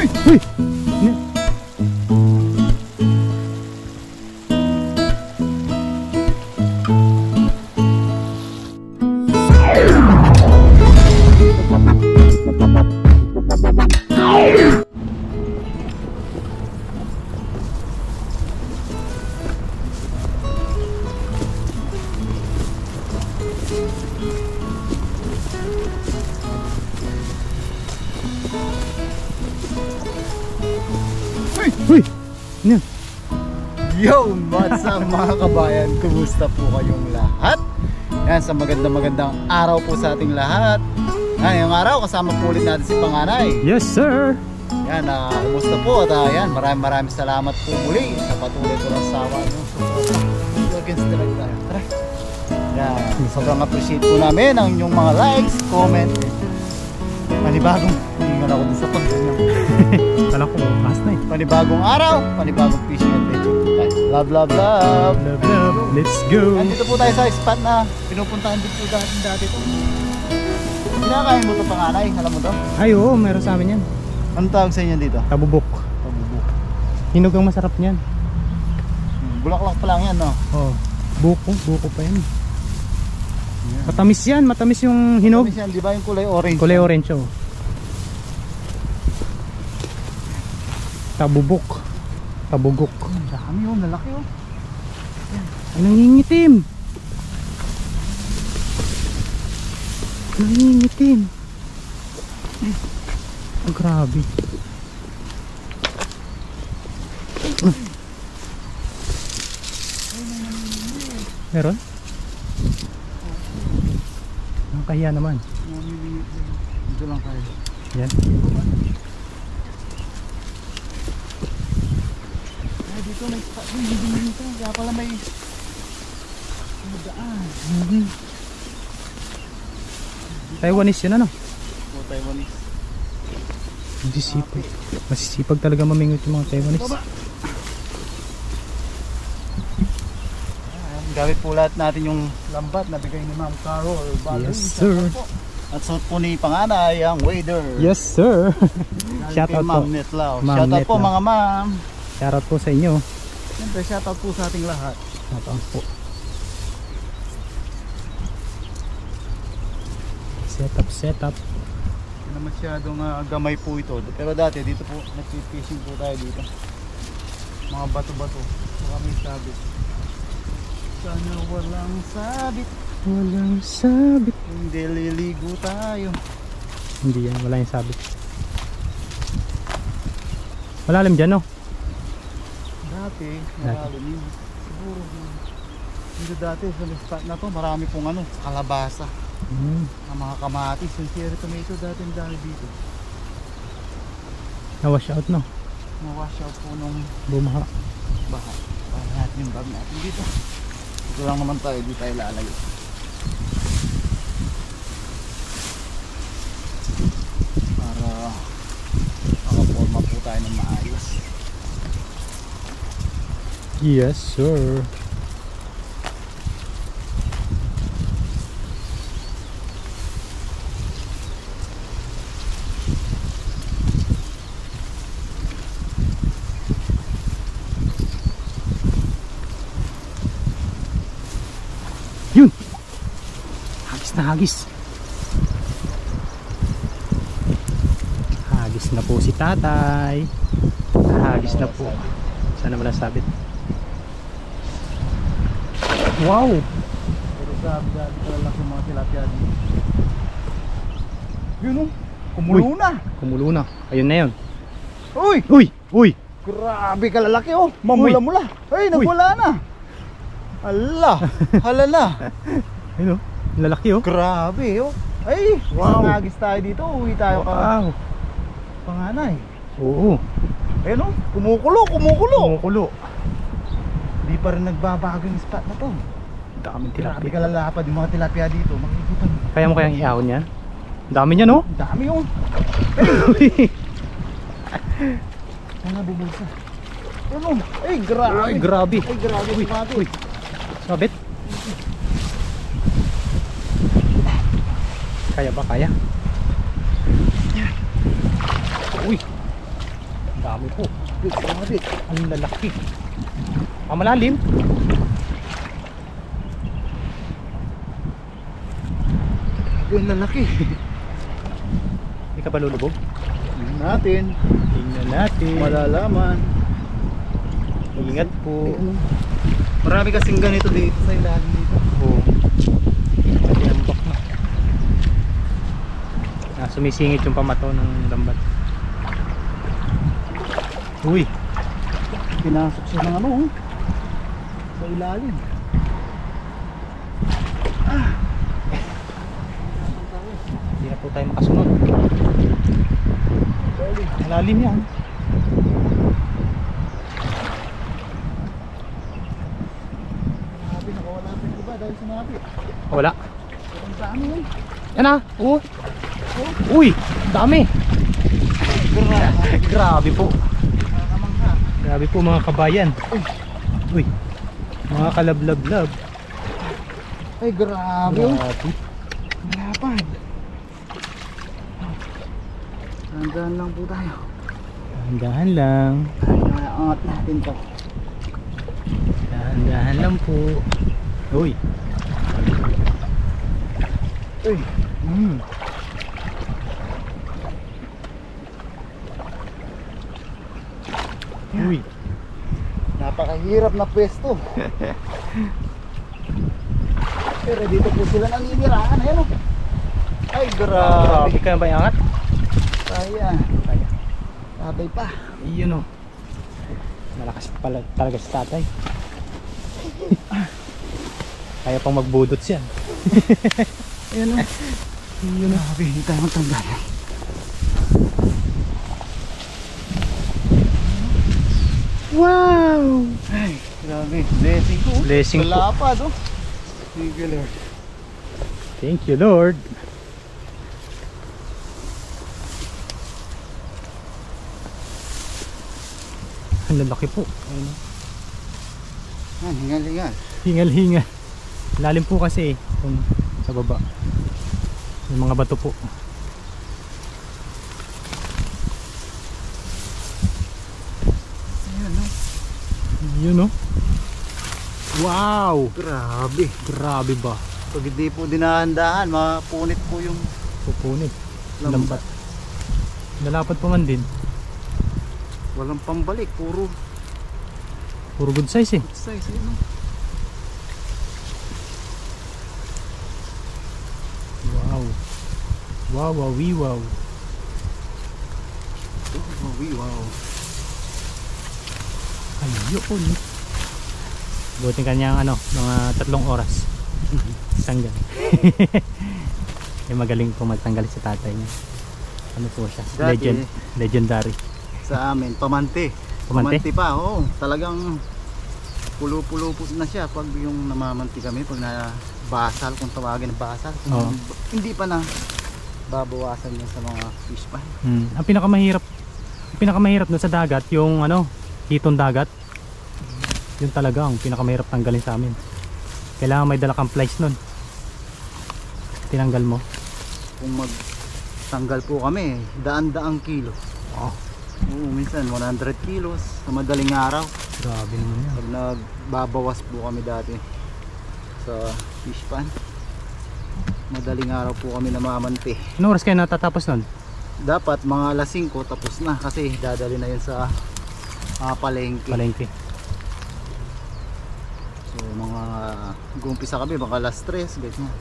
Uy! Uy! Ano? Yo! What's up mga kabayan? Kumusta po kayong lahat? Yan, sa magandang araw po sa ating lahat. Yan, yung araw kasama po ulit natin si Panganay. Yes sir! Yan, kumusta po? At yan, maraming salamat po muli sa patuloy ko ng sawa nyo. Against the light tayo. Tara! Yan, sobrang appreciate po namin ang inyong mga likes, comment. Panibagong, hingal ako dun sa pagkanyang. Kala ko, fast na eh. Panibagong araw, panibagong fishing adventure. Love, love, love! Love, love! Let's go! Nandito po tayo sa spot na pinupuntahan din po dati ito. Kinakain mo ito Panganay, alam mo to? Ay oo, meron sa amin yan. Anong tawag sa inyo dito? Tabubok. Tabubok. Hinog ang masarap niyan. Bulaklak pa lang yan, no? Oh, buko pa yan. Matamis yan, matamis yung hinog. Matamis yan, di ba yung kulay orange? Kulay orange oh. Tabubok. Tabugok. Ang dami yun, lalaki oh. Ay, nangingitim. Nangingitim. Oh, grabe. Meron? Nakahiya naman. Dito lang kayo. Yan. Ay, dito may spot. Dito. Kaya pala may daan. Taiwanese yun ano? O, Taiwanese. Masisipag. Masisipag talaga mamingot yung mga Taiwanese. Gamit po lahat natin yung lambat na bigay ni Ma'am Carol. Yes sir. At suot po ni Panganay ang wader. Yes sir. Shout out po. Ma'am Netlaw. Ma'am Shout out po Netlaw. mga ma'am. Shout out po sa inyo. Siyempre shout out po sa ating lahat. Shout out po. Set up. Hindi na masyadong gamay po ito. Pero dati dito po nag-fishing po tayo dito. Mga bato-bato. Baka may sabit. Sana walang sabit. Walang sabit. Hindi liligo tayo. Hindi yan, wala yung sabit. Malalim dyan no? Dati, malalim yun. Siguro dito dati sa spot na to marami pong kalabasa. Ang mga kamatis, yung cherry tomato dati ang dami dito. Na-wash out no? Na-wash out po nung Bumaha. baha. Baha natin yung bag natin dito. Ito lang naman tayo, di tayo lalayo. Para makaporma po tayo ng maayos. Yes sir. Yun! Hagis na hagis. Hagis na po si tatay. Hagis na po. Sana wala sabit. Wow! Pero sabi dati kalaki mga tilapia dito. Yun o! Kumulo na! Kumulo na. Ayun na yun. Uy! Uy! Uy! Grabe kalalaki oh! Mamula-mula! Ay! Nagwala na! Ala! Halala! Ayun o. Lalaki o. Grabe oh! Ay! Wow! Nagis tayo dito. Uwi tayo Wow! Panganay. Oo. Ayun oh! Kumukulo! Kumukulo! Kumukulo. Di pa rin nagbabago yung spot na to. Daming Grabe tilapia. kalalapad yung mga tilapia dito. Makikita mo. Kaya mo kayang ihahon yan? Dami niya no? Ang dami yung mga bubulsa. Ano? Ay grabe. Ay grabe. Ay grabe. Uy, uy. Sabit. Kaya ba? Kaya? Uy. Dami po. Grabe. Ang lalaki. Malalim. Yung lalaki. Hindi ka pa lulubog? Tingnan natin. Tingnan natin. Malalaman. Ingat po. Marami kasing ganito dito sa ilalim dito. Oo. Tinambak na. Sumisingit yung pamato ng lambat. Uy. Pinasok siya ng ano, sa ilalim. Hindi na po tayo makasunod. Malalim yan. Grabe, nakawala pa yung iba dahil sumabi. Wala. Ang dami yun. Yan na. Uy. Uy. Dami. Grabe po. Nakakamangha. Grabe po mga kabayan. Uy. Mga kalablablab. Ay, grabe. Grabe. Malapad. Tandaan lang po tayo. Dahan lang. Ay, angat natin to. Dahan lang po. Uy. Uy. Uy. Napakahirap na pwesto. Pero dito po sila naninirahan. Ayan o. Ay, grabe. Grabe ka ba iangat? Kaya. Kaya. Tatay pa. Iyon o. Malakas pala talaga si tatay. Kaya pang magbudot siya. Ayan o. Yun o. Grabe, hindi tayo matanggal. Wow! Ay, grabe. Blessing po. Blessing po. Lapad o. Thank you, Lord. Thank you, Lord. Ang lalaki po. Ayun. Hingal-hingal. Hingal-hingal. Lalim po kasi kung sa baba. Yung mga bato po. Ayan o. Yun o. Wow! Grabe. Grabe ba? Pag hindi po dinahandaan, mapunit po yung Pupunit. lambat. Lalapad pa man din. Walang pambalik. Puro Puro good size eh. size. Ayan o. Wow. Wow, wow, wee, wow. Wow. Ayun. Buti kanyang ano, mga 3 oras. Tanggal. Yung magaling po magtanggal si tatay niya. Ano po siya? Dati, Legendary. sa amin, pamante. Pamante? Pamante pa, oo. Talagang pulo-pulo po na siya pag yung namamanti kami, pag nabasal, kung tawagin na basal. Oo. Hindi pa na babawasan yun sa mga fish pan. Ang pinakamahirap dun sa dagat, yung ano, hitong dagat. Yun talaga ang pinakamahirap tanggalin sa amin. Kailangan may dala kang plies nun. Tinanggal mo. Kung magtanggal po kami, daan-daang kilo. Oh, Oo, minsan 100 kilos sa madaling araw. grabe naman yan. Pag nagbabawas po kami dati sa fish pan, madaling araw po kami namamante. Anong oras kayo natatapos nun? Dapat mga alas 5 tapos na kasi dadali na yun sa palengke. Palengke. So mga gumpisa kami baka alas 3 guys na.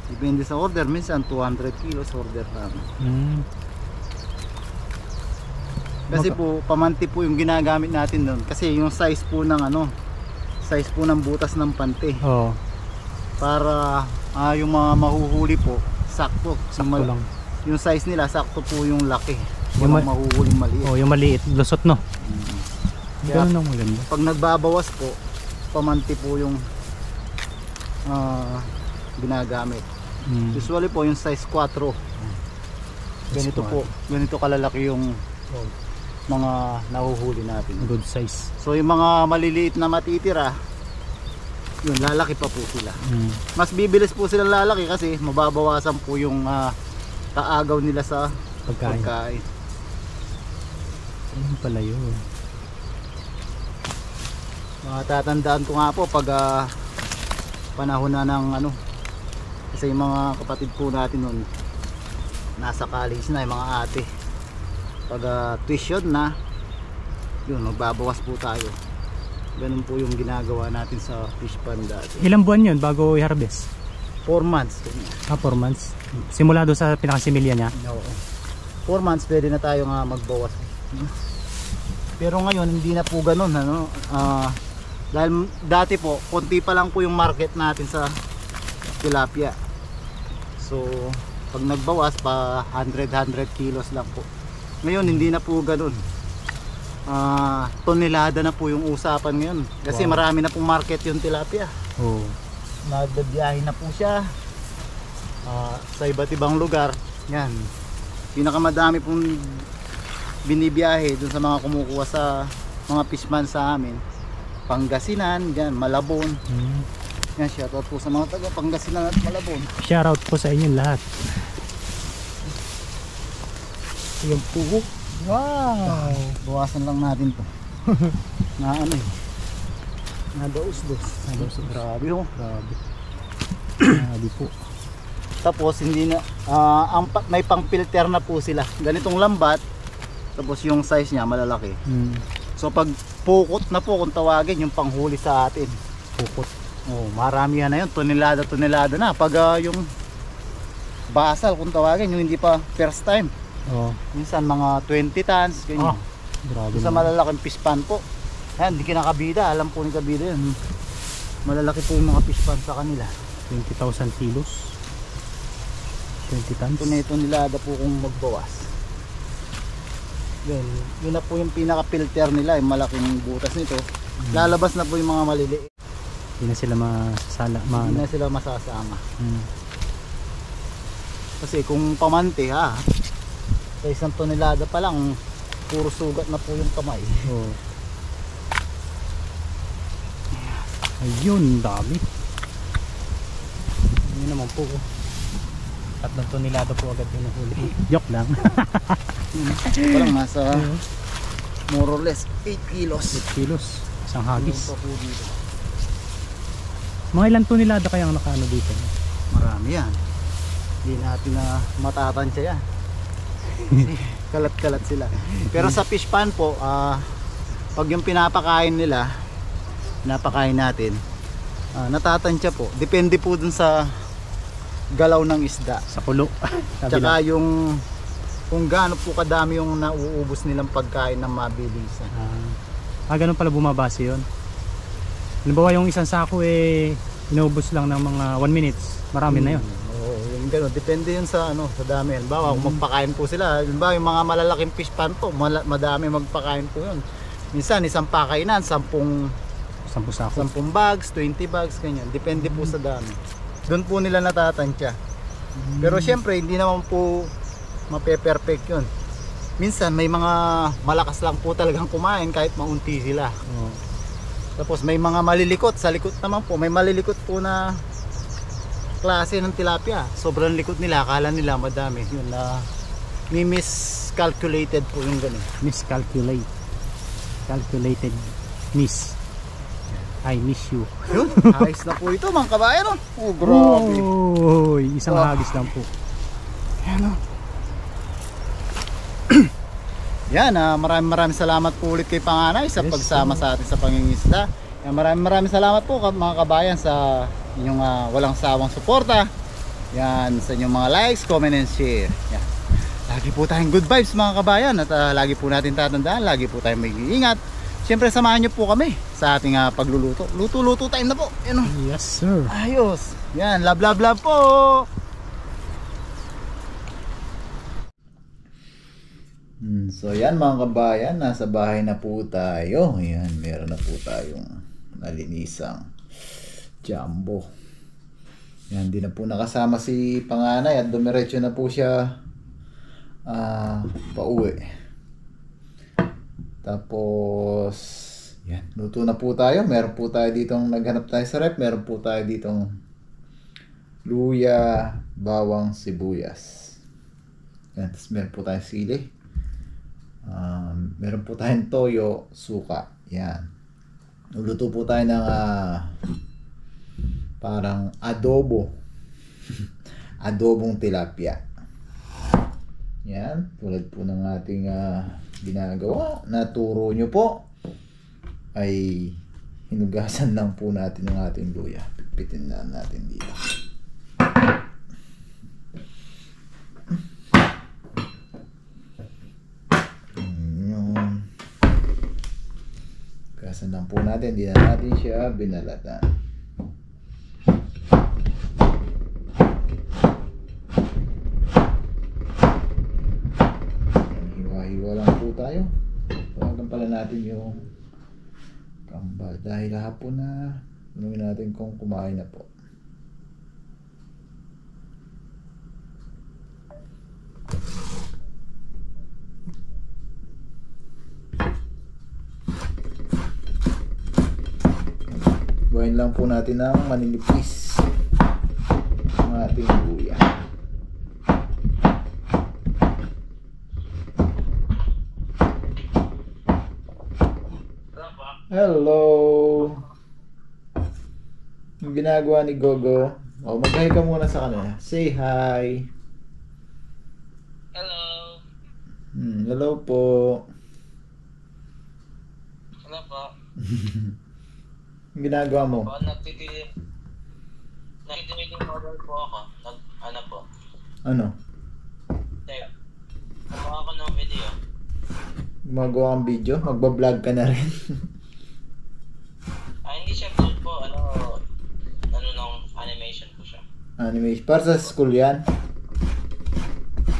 Depende sa order, minsan 200 kilos order namin. Kasi po pamanti po yung ginagamit natin doon kasi yung size po ng size po ng butas ng pante Oo. para yung mga mahuhuli po sakto. Sakto lang. Yung size nila sakto po yung laki. Yung Walang mahuhuling maliit. Oh, yung maliit, lusot no. Kaya Ganun ang maganda. pag nagbabawas po, pamanti po yung ginagamit. Usually po yung size 4. Ganito po, ganito kalalaki yung mga nahuhuli natin. Good size. So yung mga maliliit na matitira, yun lalaki pa po sila. Mas bibilis po sila lalaki kasi mababawasan po yung kaagaw nila sa Pagkain. pagkain. Ayun pala yun. Tatandaan ko nga po pag panahon na ng ano, kasi yung mga kapatid po natin nun nasa college na, yung mga ate, pag tuition na yun, magbabawas po tayo. Ganun po yung ginagawa natin sa fish pond dati. Ilang buwan yun bago i-harvest? 4 months. 4 months. Simula doon sa pinakasimilya niya? Oo. 4 months pwede na tayo nga magbawas. Pero ngayon hindi na po ganun, ano? Dahil dati po konti pa lang po yung market natin sa tilapia. So pag nagbawas pa 100 kilos lang po. Ngayon hindi na po ganun. Tonelada na po yung usapan ngayon. Kasi wow, marami na pong market yung tilapia. Oh. Nagbibiyahe na po siya sa iba't ibang lugar. Yan. Pinakamadami pong binibiyahe dun sa mga kumukuha sa mga fishman sa amin. Pangasinan, yan, Malabon. Yan, shoutout po sa mga taga Pangasinan at Malabon. Shoutout po sa inyo lahat. Yan po. Wow! Bawasan lang natin to. Na ano eh. Nadaus-dos. Grabe oh. Grabe. Grabe po. Tapos hindi na may pang-filter na po sila. Ganitong lambat. Tapos yung size niya malalaki. So pag pukot na po kung tawagin yung panghuli sa atin. Pukot. Oh, marami na yun. Tonelada na. Pag yung basal kung tawagin, yung hindi pa first time. Oh. Minsan mga 20 tons. Ganyan. Grabe. Sa malalaking fish pan po. Ayan, hindi kinakabida. Alam po ni kabida yun. Malalaki po yung mga fish pan sa kanila. 20,000 kilos. 20 tons. Tonelada po kung magbawas. Yun na po yung pinaka-filter nila. Yung malaking butas nito. Lalabas na po yung mga maliliit. Hindi na sila Hindi na sila masasama. Kasi kung pamante ha, sa 1 tonelada pa lang, puro sugat na po yung kamay. Oh. Ayun, dami. Yun naman po. 3 tonelada po agad yung nahuli. Joke lang. Parang nasa more or less 8 kilos. 8 kilos. Isang hagis. Pa po dito. Mga ilang tonelada kayang nakaano dito? Marami yan. Hindi natin na matatansya yan. Kalat-kalat sila. Pero sa fish pan po, pag yung pinapakain nila, pinapakain natin, natatansya po. Depende po dun sa galaw ng isda. Sa kulo. Tsaka yung kung gaano po kadami yung nauubos nilang pagkain ng mabilisan. Ganun pala bumabase yun. Halimbawa yung isang sako inuubos lang ng mga 1 minutes. Marami na yun. Oo, yung gano'n. Depende yun sa sa dami. Halimbawa kung magpakain po sila. Halimbawa yung mga malalaking fish pan po, madami magpakain po yun. Minsan isang pakainan, 10 sako. 10 bags, 20 bags, ganyan. Depende po sa dami. Doon po nila natatansya. Pero syempre hindi naman po mape-perfect yun. Minsan may mga malakas lang po talagang kumain kahit maunti sila. Tapos may mga malilikot. Sa likot naman po, may malilikot po na klase ng tilapia. Sobrang likot nila, akala nila madami. Yun na miscalculated po yung ganun. Calculated miss. I miss you. Yun, ayos na po ito mga kabayan. Oh, grabe. Isang hagis lang po. Yan o. Yan, maraming salamat po ulit kay Panganay sa pagsama sa atin sa pangingisda. Yan, maraming salamat po mga kabayan sa inyong walang sawang suporta. Yan, sa inyong mga likes, comment and share. Yan. Lagi po tayong good vibes mga kabayan at lagi po natin tatandaan, lagi po tayong mag-iingat. Siyempre samahan nyo po kami sa ating pagluluto. Luto time na po. Yan, o. Yes sir. Ayos. Yan, love po. So yan mga kabayan, nasa bahay na po tayo. Ayan, meron na po tayong nalinisang jumbo. Yan, di na po nakasama si Panganay at dumiretso na po siya pauwi. Tapos yan, luto na po tayo. Meron po tayo ditong naghanap tayo sa rep. Meron po tayo ditong luya, bawang, sibuyas. Yan, tapos meron po tayong sili. Meron po tayong toyo, suka. Yan. Luluto po tayo ng parang adobo. Adobong tilapia. Yan. Tulad po ng ating ginagawa. Naturo nyo po. Ay hinugasan lang po natin ng ating luya. Pipitin na natin dito. Hugasan lang po natin. Hindi na natin siya binalatan. Hiwa-hiwa lang po tayo. Tawagan pala natin yung kambal. Dahil hapon na, tanungin natin kung kumain na po. Buhayin lang po natin ng maninipis ang ating luya. Hello! Yung ginagawa ni Gogo. Mag-hi ka muna sa kanila. Say hi! Hello! Hello po! Hello po. Yung ginagawa mo? Nagtitinig yung model po ako. Ano po? Ano? Teka. Gumawa ko ng video. Gumagawa kang video? Magbablog ka na rin? Hindi siya vlog po. Ano nung animation po siya. Animation. Para sa school yan?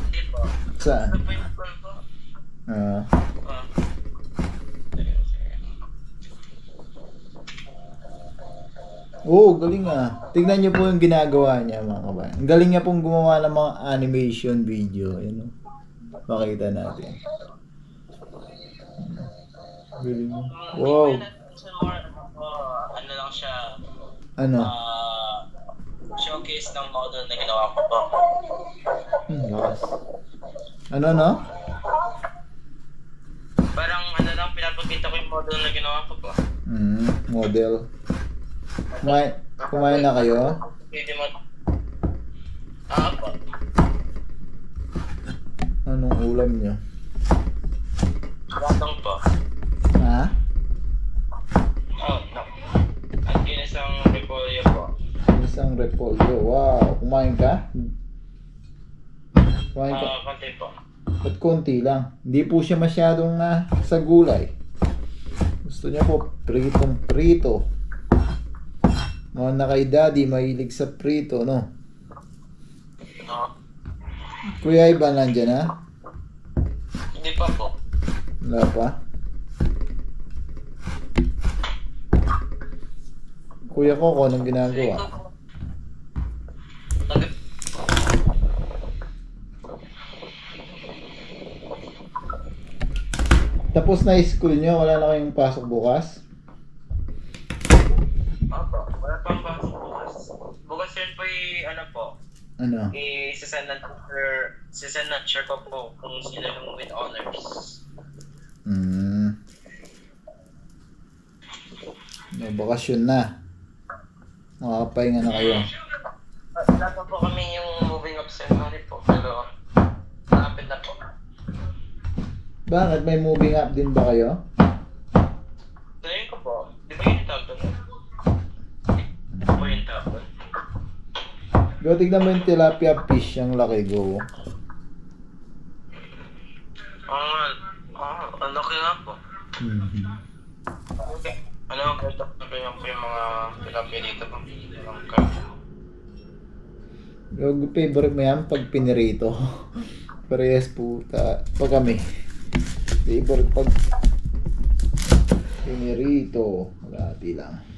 Hindi po. Saan? Ano po yung school po? Galing Tignan niyo po yung ginagawa niya mga kabayan. Ang galing niya pong gumawa ng mga animation video. Yun Pakita natin. Galing. Wow. Ano lang siya. Ano? Showcase ng model na ginawa ko po. Lakas. Ano? Parang lang, pinapakita ko yung model na ginawa ko po. Model. Kumain na kayo? Hindi mo. Po. Anong ulam niyo? Ratong po. Ha? No. At ginisang repolyo po. Isang repolyo. Wow. Kumain ka? Kumain ka? Konti po. Ba't konti lang? Hindi po siya masyadong sa gulay. Gusto niya po pritong prito. Mga na kay daddy, mahilig sa prito, no? Kuya Ivan, nandyan na? Hindi pa po. Wala pa? Kuya Coco, anong ginagawa? Tapos na school nyo, wala na kayong pasok bukas? Wala pang pasok bukas. Bukas yun po Ano? sisend na check ko po kung sila yung with honors. May bakasyon na. Makakapahinga na kayo. Wala pa po kami yung moving up ceremony po, pero malapit na po. Bakit? May moving up din ba kayo? Sabihin ko po, di ba yung tawag doon? Di ba yung tawag doon? Go, tignan mo yung tilapia fish, ang laki, go. Ang laki nga po. Okay. Ano, ito po yung mga tilapia dito po. Go, favorite mo yan pag pinirito. Parehas po pa kami. Favorite pag pinirito. Malati lang.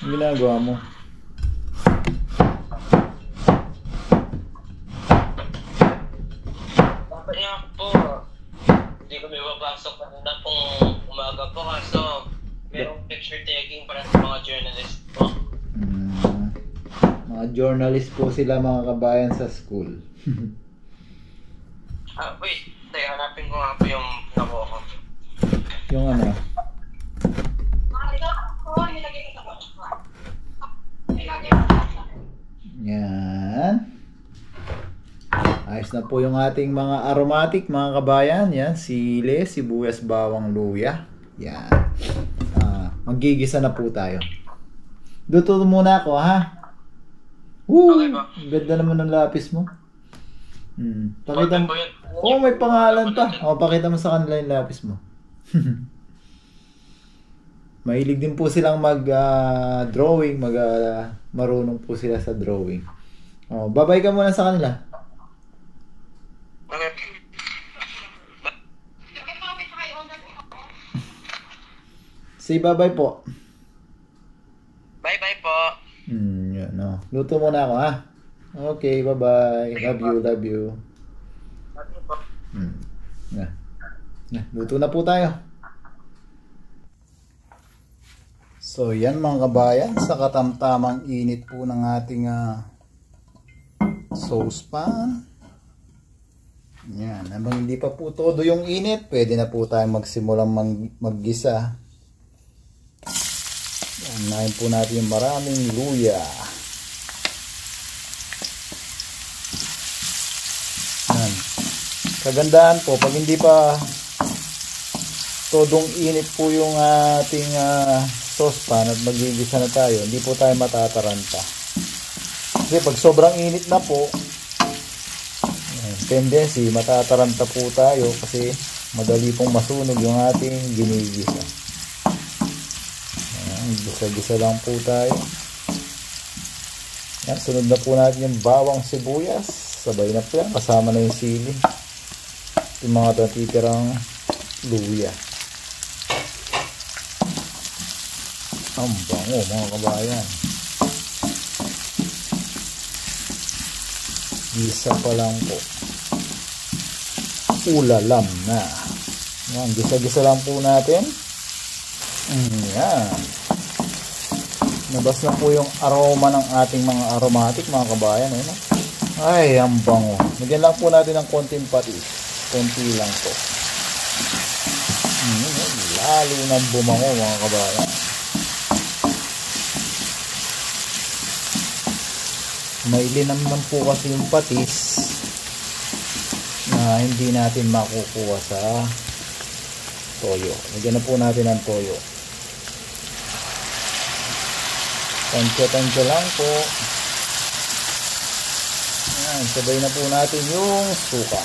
Ang ginagawa mo? Dapat nga po, hindi kami mapasok kanina pong umaga po kaso merong picture taking para sa mga journalist po. Mga journalist po sila mga kabayan sa school. Wait, tayo hanapin ko nga po yung nakuha ko. Yung ano? Yan. Ayos na po yung ating mga aromatic mga kabayan. Yan, sili, sibuyas, bawang, luya. Yan. Maggigisa na po tayo. Luto muna ako ha. Woo! Okay ba? Ang ganda naman ng lapis mo. Pakita mo. Okay po yun. Oh, may pangalan pa. Oh, pakita mo sa kanila yung lapis mo. Mahilig din po silang mag-drawing, marunong po sila sa drawing. Oh, babay ka muna sa kanila. Okay. Say bye-bye po. Bye-bye po. Yun, no. Luto muna ako, ha? Okay, bye-bye. Love you, love you. Bye po. Luto na po tayo. So, yan mga kabayan, sa katamtamang init po ng ating saucepan. Yan, habang hindi pa po todo yung init, pwede na po tayong magsimulang maggisa. Yan, nahin po natin yung maraming luya. Yan. Kagandahan po, pag hindi pa todong init po yung ating saucepan at magigisa na tayo, hindi po tayo matataranta. Kasi pag sobrang init na po, tendency matataranta po tayo kasi madali pong masunog yung ating ginigisa. Gisa-gisa lang po tayo. Yan, sunod na po natin yung bawang sibuyas. Sabay na po yan, kasama na yung sili. Yung mga natitirang luya. Ang bango mga kabayan. Gisa pa lang po. Ulalam na. Yan, gisa-gisa lang po natin. Yan. Nabas na po yung aroma ng ating mga aromatic mga kabayan. Eh, no? Ay, ang bango. Nagyan lang po natin ng konting patis. Konti lang po. Lalo na bumango mga kabayan. May linamnam po kasi yung patis na hindi natin makukuha sa toyo. Lagyan na po natin ang toyo. Tansya-tansya lang po. Ayan, sabay na po natin yung suka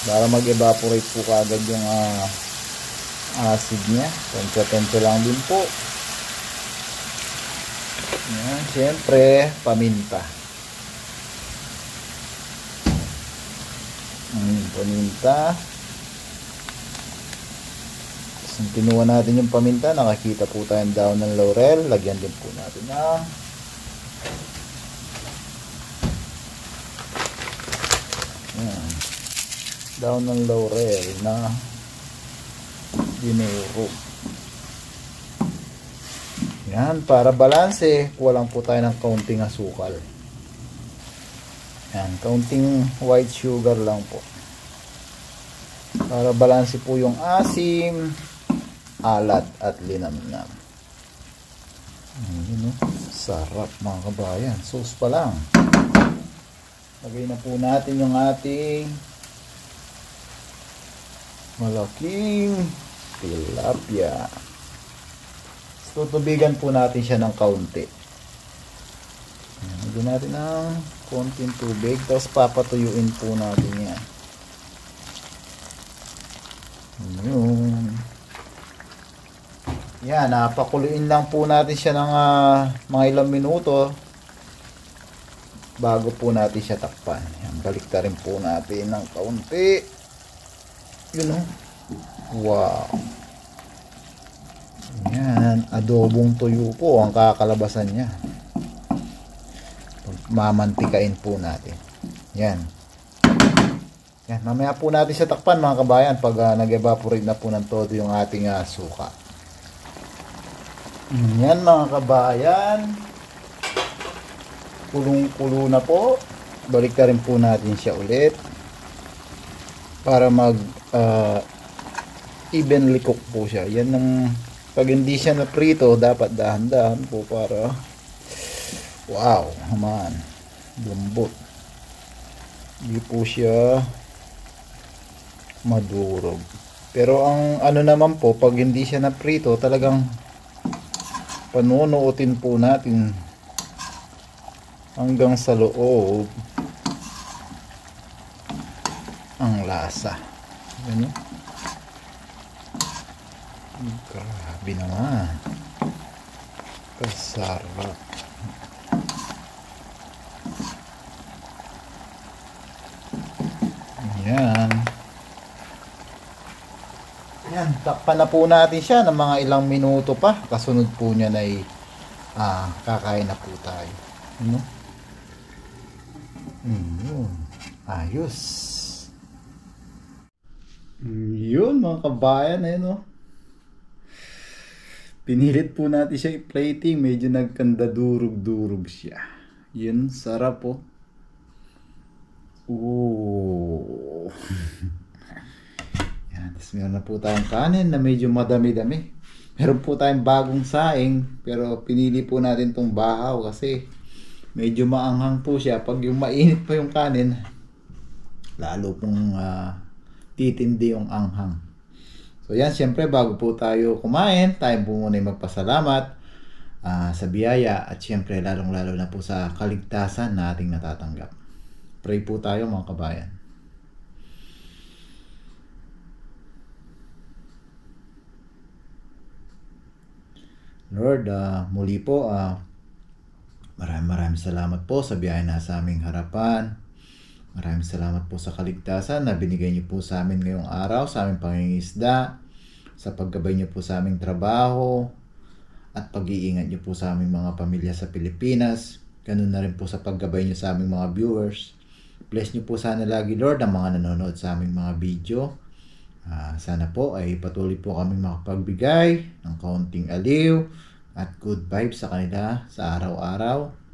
para mag-evaporate po kaagad yung acid niya. Tansya-tansya lang din po. Ayan, siyempre paminta. Paminta. Kung kinuha natin yung paminta, nakakita po tayong daon ng laurel. Lagyan din po natin ng daon ng laurel na dinuro. Yan, para balanse, kuha lang po tayo ng kaunting asukal. Yan, kaunting white sugar lang po. Para balanse po yung asim, alat at linamnam. Yun, sarap mga kabayan. Sauce pa lang. Lagay na po natin yung ating malaking tilapia. Tutubigan po natin siya ng kaunti. Lagyan natin ng konting tubig. Tapos papatuyuin po natin yan. Yun. Yan, napakuluin lang po natin siya ng mga ilang minuto bago po natin siya takpan. Yan, baliktarin po natin ng kaunti. Yun o. Wow. Yan, Adobong tuyo po ang kakalabasan niya. Mamantikain po natin. Yan. Yan. Mamaya po natin siya takpan mga kabayan pag nag-evaporate na po ng todo yung ating suka. Yan mga kabayan. Kulong-kulo na po. Balik na rin po natin siya ulit. Para mag evenly cook po siya. Yan ang pag hindi siya na prito, dapat dahan-dahan po para wow, man. Lambot. Hindi po siya madurog. Pero ang ano naman po, pag hindi siya na prito, talagang panunuotin po natin hanggang sa loob ang lasa. Ganyan. Grabe naman. Kasarap. Yan. Yan. Takpan na po natin siya ng mga ilang minuto pa. Kasunod po niya na kakain na po tayo. Ano? Yun. Ayos. Yun mga kabayan. Ayun o. Pinilit po natin siya i-plating. Medyo nagkanda-durog-durog siya. Yun. Sarap po. Oh. Yan. Tapos meron na po tayong kanin na medyo madami-dami. Meron po tayong bagong saing. Pero pinili po natin tong bahaw kasi medyo maanghang po siya. Pag yung mainit pa yung kanin, lalo pong titindi yung anghang. So yan, syempre bago po tayo kumain, tayo po muna magpasalamat sa biyaya at syempre lalong-lalo na po sa kaligtasan na ating natatanggap. Pray po tayo mga kabayan. Lord, muli po, maraming salamat po sa biyaya na sa aming harapan. Maraming salamat po sa kaligtasan na binigay niyo po sa amin ngayong araw, sa aming pangingisda, sa paggabay niyo po sa aming trabaho, at pag-iingat niyo po sa aming mga pamilya sa Pilipinas. Ganun na rin po sa paggabay niyo sa aming mga viewers. Bless niyo po sana lagi, Lord, ang mga nanonood sa aming mga video. Sana po ay patuloy po kami makapagbigay ng kaunting aliw at good vibes sa kanila sa araw-araw.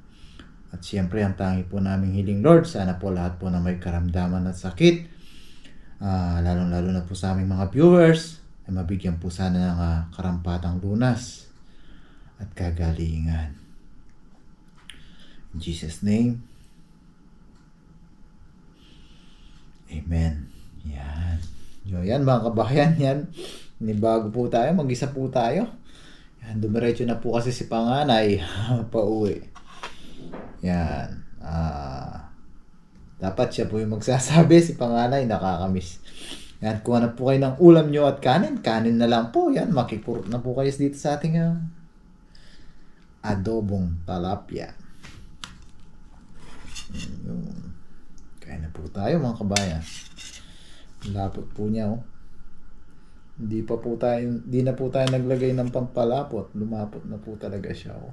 At siyempre, ang tangi po naming hiling, Lord, sana po lahat po na may karamdaman at sakit, lalong-lalo na po sa aming mga viewers, ay mabigyan po sana ng karampatang lunas at kagalingan. In Jesus' name, Amen. Yan. Yan mga kabayan, yan. Bago po tayo, mag-isa po tayo. Yan, dumiretso na po kasi si panganay pauwi. Yan. Dapat siya po yung magsasabi, si panganay, nakakamiss. Yan, kuha na po kayo ng ulam nyo at kanin. Kanin na lang po. Yan, makikurot na po kayo dito sa ating adobong talapia. Kaya na po tayo mga kabayan. Lapot po niya oh. Hindi na po tayo naglagay ng pampalapot. Lumapot na po talaga siya oh.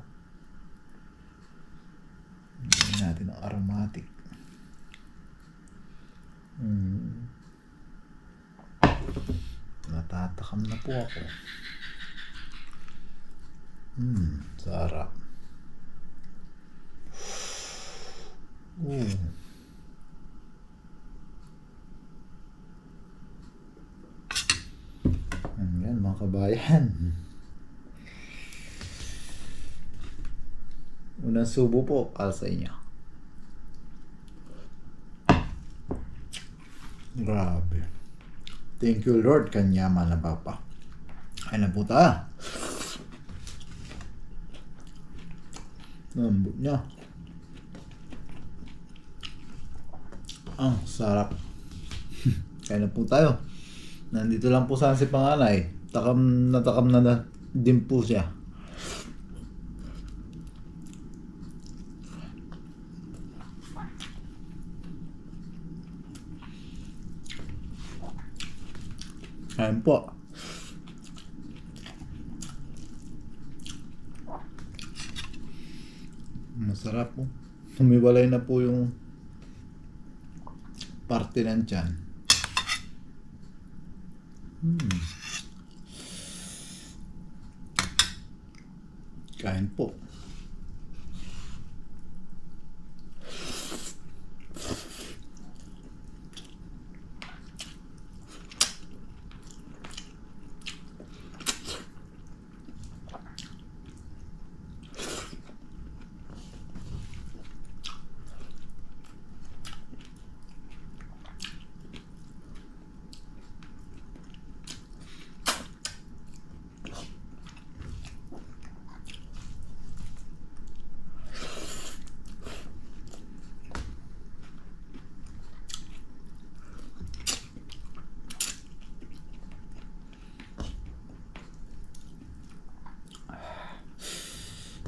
Lagyan natin ang aromatic. Natatakam na po ako. Sarap. Yan mga kabayan. Unang subo po para sa inyo. Grabe. Thank you Lord, kanyaman na Papa. Ay na po tayo. Lambot niya. Ang sarap. Kaya na po tayo. Nandito lang po saan si panganay. Takam na din po siya. Ayan po. Masarap po. Humiwalay na po yung parte ng tiyan. Kain po.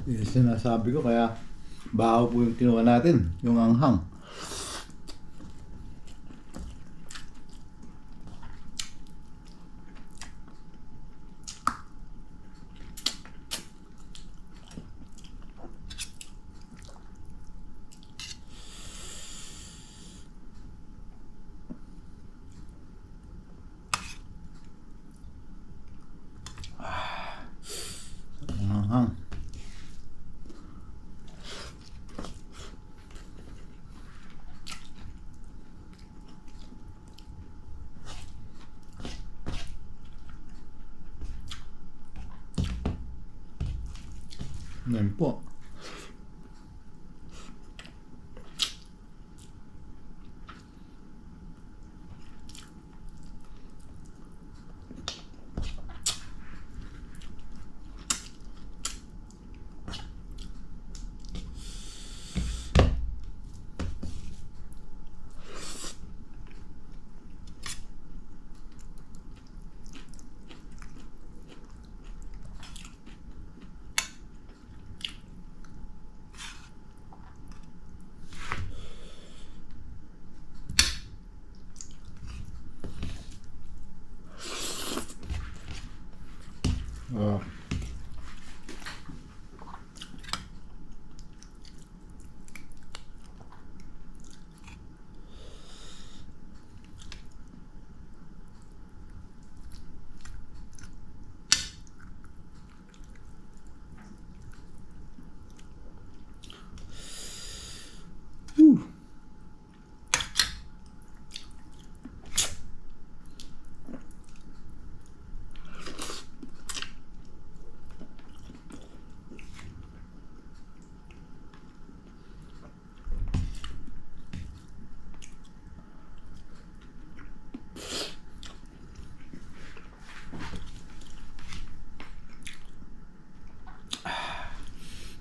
Yung sinasabi ko, kaya bahaw po yung kinuha natin, yung anghang. Anghang. Ngayon po.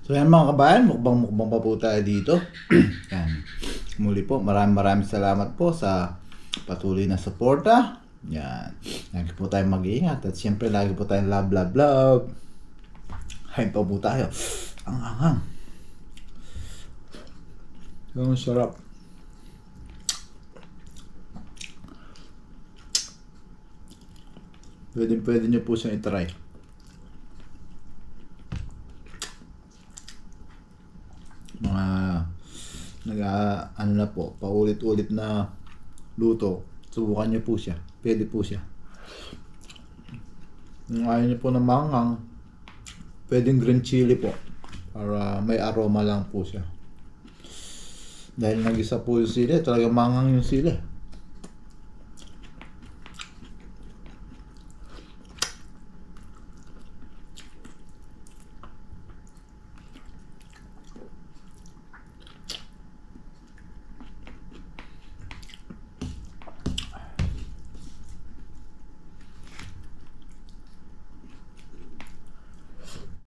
So yan mga kabayan, mukbang pa po tayo dito. Yan. Muli po, maraming salamat po sa patuloy na suporta. Yan. Lagi po tayong mag-iingat at siyempre lagi po tayong love. Hain pa po tayo. Ang anghang. Ang sarap. Pwede nyo po siyang itry. Ano na po, paulit-ulit na luto, subukan niyo po siya. Pwede po siya. Kung ayaw niyo po ng manghang, pwedeng green chili po para may aroma lang po siya. Dahil nag-isa po yung sili, talagang manghang yung sili.